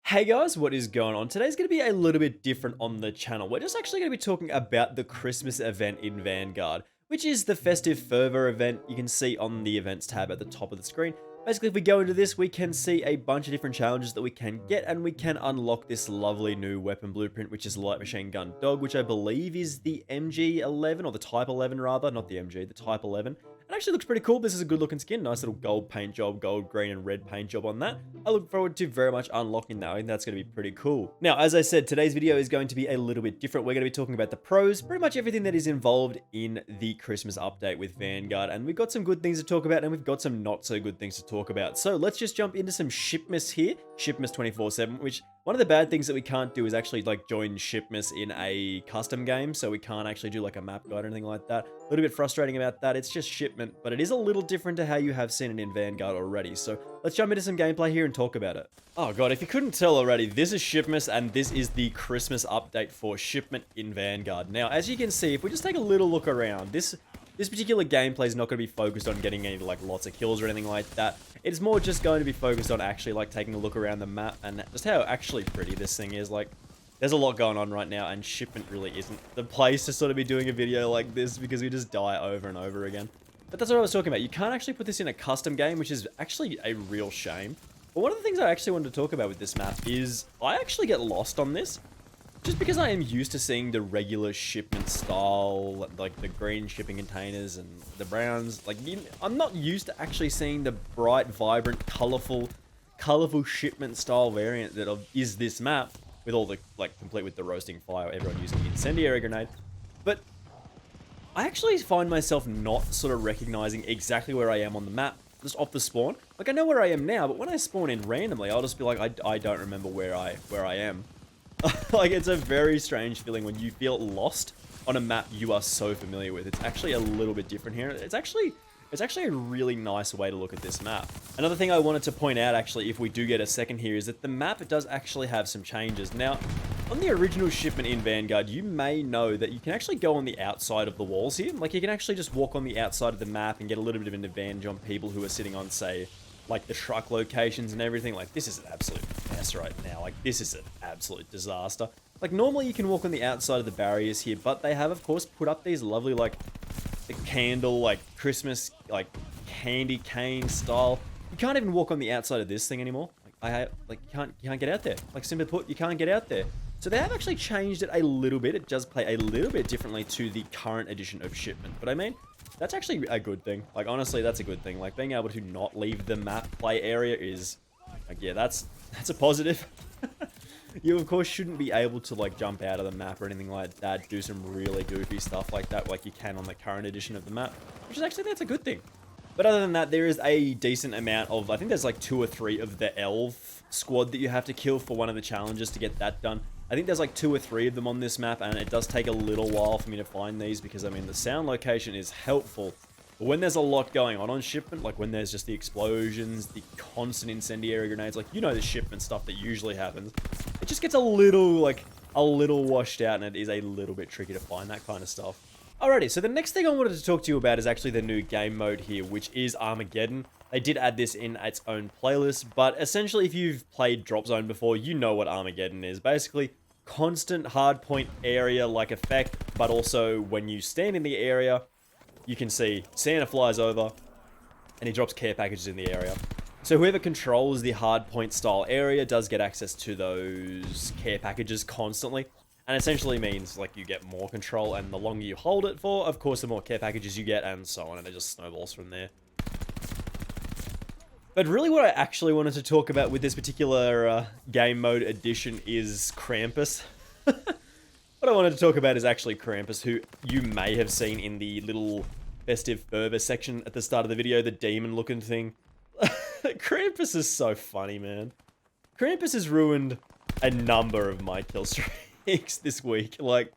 Hey guys, what is going on? Today's going to be a little bit different on the channel. We're just actually going to be talking about the Christmas event in Vanguard, which is the Festive Fervor event you can see on the events tab at the top of the screen. Basically, if we go into this, we can see a bunch of different challenges that we can get, and we can unlock this lovely new weapon blueprint, which is Light Machine Gun Dog, which I believe is the MG11, or the Type 11 rather, not the MG, the Type 11. It actually looks pretty cool. This is a good looking skin. Nice little gold paint job, gold, green, and red paint job on that. I look forward to very much unlocking that. I think that's going to be pretty cool. Now, as I said, today's video is going to be a little bit different. We're going to be talking about the pros, pretty much everything that is involved in the Christmas update with Vanguard. And we've got some good things to talk about, and we've got some not so good things to talk about. So let's just jump into some Shipmas here. Shipmas 24/7, which one of the bad things that we can't do is actually like join Shipmas in a custom game. So we can't actually do like a map guide or anything like that. A little bit frustrating about that. It's just Shipment, but it is a little different to how you have seen it in Vanguard already. So let's jump into some gameplay here and talk about it. Oh god, if you couldn't tell already, this is Shipmas and this is the Christmas update for Shipment in Vanguard. Now, as you can see, if we just take a little look around, this particular gameplay is not going to be focused on getting any like lots of kills or anything like that. It's more just going to be focused on actually like taking a look around the map and just how actually pretty this thing is. Like, there's a lot going on right now, and Shipment really isn't the place to sort of be doing a video like this because we just die over and over again. But that's what I was talking about. You can't actually put this in a custom game, which is actually a real shame. But one of the things I actually wanted to talk about with this map is I actually get lost on this. Just because I am used to seeing the regular shipment style, like the green shipping containers and the browns, like I'm not used to actually seeing the bright, vibrant, colorful shipment style variant that is this map with all the, like, complete with the roasting fire, everyone using the incendiary grenade. But I actually find myself not sort of recognizing exactly where I am on the map, just off the spawn. Like, I know where I am now, but when I spawn in randomly, I'll just be like, I don't remember where I am. Like, it's a very strange feeling when you feel lost on a map you are so familiar with. It's actually a little bit different here. It's actually a really nice way to look at this map. Another thing I wanted to point out, actually, if we do get a second here, is that the map does actually have some changes. Now, on the original Shipment in Vanguard, you may know that you can actually go on the outside of the walls here. Like, you can actually just walk on the outside of the map and get a little bit of an advantage on people who are sitting on, say, like the truck locations and everything. Like, this is an absolute mess right now. Like, this is an absolute disaster. Like, normally you can walk on the outside of the barriers here, but they have, of course, put up these lovely, like, the candle, like, Christmas, like, candy cane style. You can't even walk on the outside of this thing anymore. Like, you can't get out there. Like, simply put, you can't get out there. So they have actually changed it a little bit. It does play a little bit differently to the current edition of Shipment. But I mean, that's actually a good thing. Like, honestly, that's a good thing. Like, being able to not leave the map play area is, like, yeah, that's a positive. You, of course, shouldn't be able to, like, jump out of the map or anything like that, do some really goofy stuff like that, like you can on the current edition of the map, which is actually, that's a good thing. But other than that, there is a decent amount of, I think there's like 2 or 3 of the Elf squad that you have to kill for one of the challenges to get that done. I think there's like 2 or 3 of them on this map, and it does take a little while for me to find these because, I mean, the sound location is helpful. But when there's a lot going on Shipment, like when there's just the explosions, the constant incendiary grenades, like, you know, the Shipment stuff that usually happens, it just gets a little washed out, and it is a little bit tricky to find that kind of stuff. Alrighty, so the next thing I wanted to talk to you about is actually the new game mode here, which is Armageddon. They did add this in its own playlist, but essentially if you've played Drop Zone before, you know what Armageddon is. Basically, constant hardpoint area-like effect, but also when you stand in the area, you can see Santa flies over, and he drops care packages in the area. So whoever controls the hardpoint style area does get access to those care packages constantly. And essentially means, like, you get more control, and the longer you hold it for, of course, the more care packages you get, and so on, and it just snowballs from there. But really what I actually wanted to talk about with this particular game mode edition is Krampus. What I wanted to talk about is actually Krampus, who you may have seen in the little Festive Fervor section at the start of the video, the demon-looking thing. Krampus is so funny, man. Krampus has ruined a number of my kill streaks this week. Like,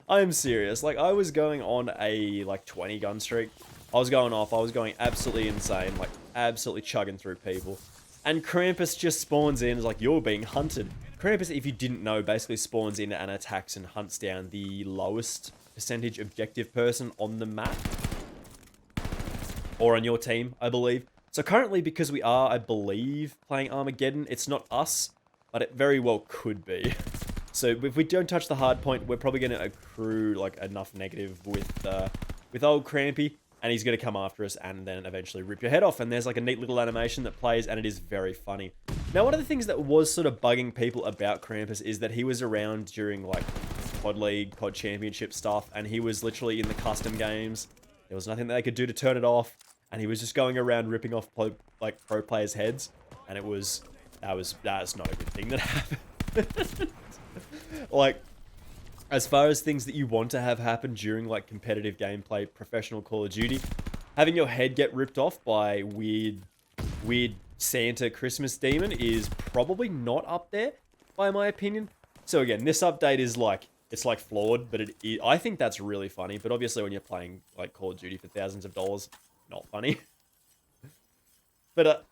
I'm serious. Like, I was going on a, like, 20 gun streak. I was going off. I was going absolutely insane. Like, absolutely chugging through people. And Krampus just spawns in. It's like, you're being hunted. Krampus, if you didn't know, basically spawns in and attacks and hunts down the lowest percentage objective person on the map. Or on your team, I believe. So currently, because we are, I believe, playing Armageddon, it's not us. but it very well could be. So if we don't touch the hard point, we're probably going to accrue like enough negative with old Krampy, and he's going to come after us and then eventually rip your head off. And there's like a neat little animation that plays, and it is very funny. Now, one of the things that was sort of bugging people about Krampus is that he was around during like COD League, COD Championship stuff, and he was literally in the custom games. There was nothing that they could do to turn it off, and he was just going around ripping off pro players' heads, and that's not a good thing that happened. Like, as far as things that you want to have happen during like competitive gameplay, professional Call of Duty, having your head get ripped off by weird Santa Christmas demon is probably not up there, by my opinion. So again, this update is like, it's like flawed, but I think that's really funny. But obviously when you're playing like Call of Duty for thousands of dollars, not funny. But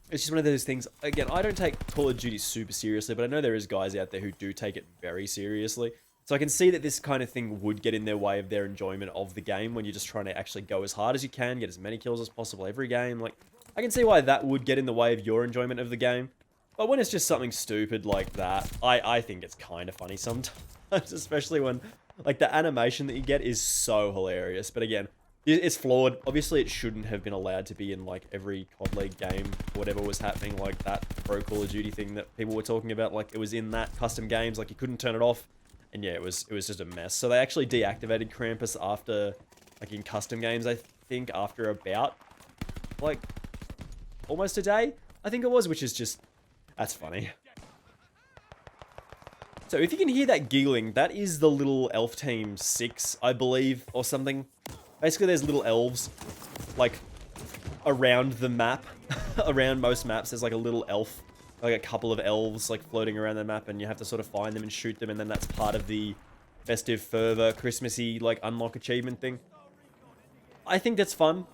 it's just one of those things. Again, I don't take Call of Duty super seriously, but I know there is guys out there who do take it very seriously. So I can see that this kind of thing would get in their way of their enjoyment of the game when you're just trying to actually go as hard as you can, get as many kills as possible every game. Like, I can see why that would get in the way of your enjoyment of the game. But when it's just something stupid like that, I think it's kind of funny sometimes, especially when like the animation that you get is so hilarious. But again, it's flawed. Obviously, it shouldn't have been allowed to be in like every COD League game, whatever was happening, like that Pro Call of Duty thing that people were talking about. Like, it was in that custom games, like you couldn't turn it off. And yeah, it was just a mess. So they actually deactivated Krampus after, like in custom games, I think, after about like almost a day, I think it was, which is just, that's funny. So if you can hear that giggling, that is the little elf team 6, I believe, or something. Basically, there's little elves, like, around the map. Around most maps, there's like a little elf, like a couple of elves, like, floating around the map, and you have to sort of find them and shoot them, and then that's part of the Festive Fervor, Christmassy, like, unlock achievement thing. I think that's fun.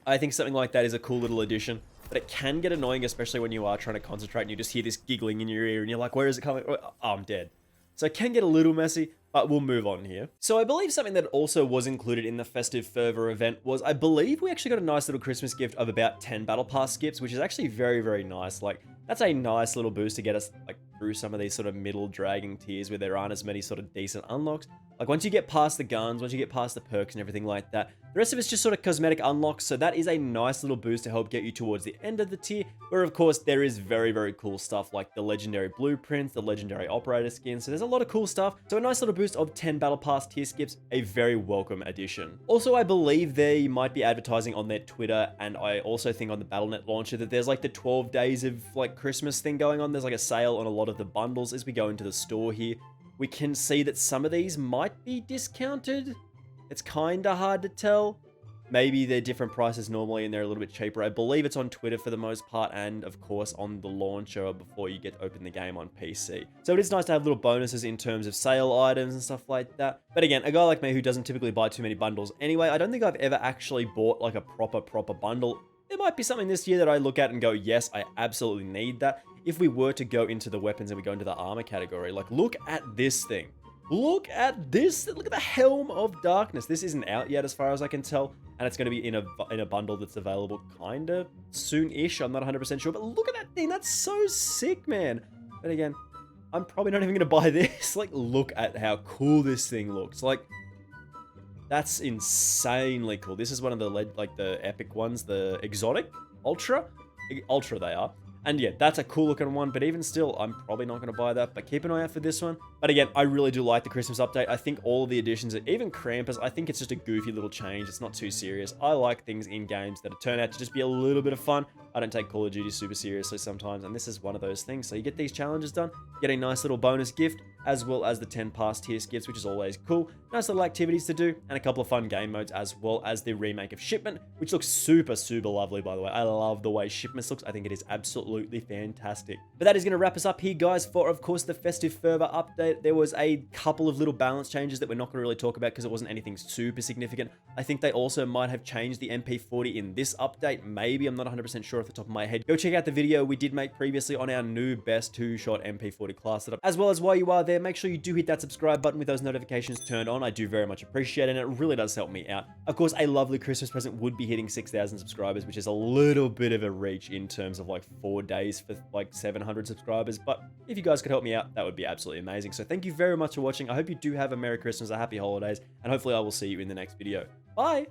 I think something like that is a cool little addition, but it can get annoying, especially when you are trying to concentrate and you just hear this giggling in your ear, and you're like, where is it coming? Oh, I'm dead. So it can get a little messy, but we'll move on here. So I believe something that also was included in the Festive Fervor event was, I believe we actually got a nice little Christmas gift of about 10 Battle Pass skips, which is actually very, very nice. Like, that's a nice little boost to get us like through some of these sort of middle dragging tiers where there aren't as many sort of decent unlocks. Like, once you get past the guns, once you get past the perks and everything like that, the rest of it's just sort of cosmetic unlocks. So that is a nice little boost to help get you towards the end of the tier, where of course there is very, very cool stuff like the legendary blueprints, the legendary operator skin. So there's a lot of cool stuff. So a nice little boost of 10 Battle Pass tier skips, a very welcome addition. Also, I believe they might be advertising on their Twitter, and I also think on the Battle.net launcher, that there's like the 12 days of like Christmas thing going on. There's like a sale on a lot of the bundles as we go into the store here. We can see that some of these might be discounted. It's kind of hard to tell. Maybe they're different prices normally and they're a little bit cheaper. I believe it's on Twitter for the most part, and of course on the launcher before you get to open the game on PC. So it is nice to have little bonuses in terms of sale items and stuff like that. But again, a guy like me who doesn't typically buy too many bundles anyway, I don't think I've ever actually bought like a proper bundle. There might be something this year that I look at and go, yes, I absolutely need that. If we were to go into the weapons and we go into the armor category, like, look at this thing. Look at this. Look at the Helm of Darkness. This isn't out yet as far as I can tell, and it's going to be in a bundle that's available kind of soon-ish. I'm not 100% sure, but look at that thing. That's so sick, man. But again, I'm probably not even going to buy this. Like, look at how cool this thing looks. Like, that's insanely cool. This is one of the epic ones, the exotic ultra they are. And yeah, that's a cool looking one, but even still, I'm probably not going to buy that, but keep an eye out for this one. But again, I really do like the Christmas update. I think all of the additions, even Krampus, I think it's just a goofy little change. It's not too serious. I like things in games that turn out to just be a little bit of fun. I don't take Call of Duty super seriously sometimes, and this is one of those things. So you get these challenges done, get a nice little bonus gift, as well as the 10 past tier skips, which is always cool. Nice little activities to do, and a couple of fun game modes, as well as the remake of Shipment, which looks super lovely, by the way. I love the way Shipment looks. I think it is absolutely fantastic. But that is going to wrap us up here, guys, for, of course, the Festive Fervor update. There was a couple of little balance changes that we're not going to really talk about because it wasn't anything super significant. I think they also might have changed the MP40 in this update. Maybe, I'm not 100% sure off the top of my head. Go check out the video we did make previously on our new best two-shot MP40 class setup. As well as while you are there, make sure you do hit that subscribe button with those notifications turned on. I do very much appreciate it, and it really does help me out. Of course, a lovely Christmas present would be hitting 6,000 subscribers, which is a little bit of a reach in terms of like 4 4 days for like 700 subscribers. But if you guys could help me out, that would be absolutely amazing. So thank you very much for watching. I hope you do have a Merry Christmas, a Happy Holidays, and hopefully I will see you in the next video. Bye!